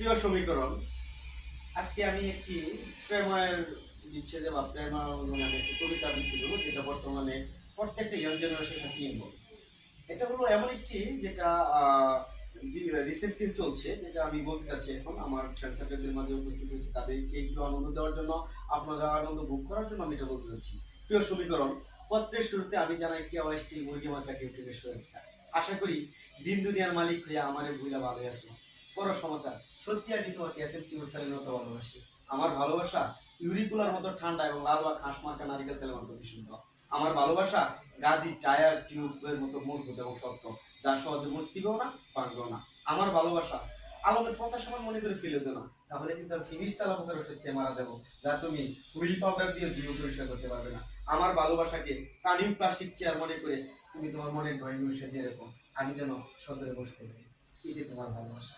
প্রিয় সমীকরণ, আজকে আমি একটি প্রেমের বিচ্ছেদে বা প্রেমাঙ্গনে আমি একটি কবিতা আবৃত্তি করবো, যেটা বর্তমানে প্রত্যেকটা ইয়ং জেনারেশনের সাথে মিলব। এটা হলো এমন একটি যেটা রিসেন্টলি চলছে, যেটা আমি বলতে চাচ্ছি এখন আমার ফ্রেন্ড সার্কেলদের মাঝে উপস্থিত হয়েছে, তাদেরকে একটু আনন্দ দেওয়ার জন্য, আপনারা আনন্দ ভোগ করার জন্য আমি এটা বলতে চাচ্ছি। প্রিয় সমীকরণ, পত্রের শুরুতে আমি জানাই কেওয়াইসটি মুরগি মার্কাকে প্রেমের শুভেচ্ছা। আশা করি দিন দুনিয়ার মালিক হইয়া আমারে ভুইলা ভালো আছি। বড় সমাচার, সত্যি আমি তোমাকে এসএমসি সালের মতো ভালোবাসি। আমার ভালোবাসা ইউরিকুলার মতো ঠান্ডা এবং লাল বা ঘাস মার্কা নারিকেল তেলের মতো বিশুদ্ধ। আমার ভালোবাসা গাজী টায়ার টিউবের মতো মজবুত এবং শক্ত, যা সহজে মুসকিবেও না, ভাঙবেও না। আমার ভালোবাসা আলমের 50 সময় মনে করে ফেলে দেও না, তাহলে কিন্তু আমি ফিনিশ তালা মুখের ওষুধ খেয়ে মারা যাবো, যা তুমি হুইল পাউডার দিয়ে জীব পরিষ্কার করতে পারবে না। আমার ভালোবাসাকে কানিম প্লাস্টিক চেয়ার মনে করে তুমি তোমার মনের ড্রয়িং রুমে সাজিয়ে রেখো, আমি যেন সদরে বসতে পারি। এই যে তোমার ভালোবাসা।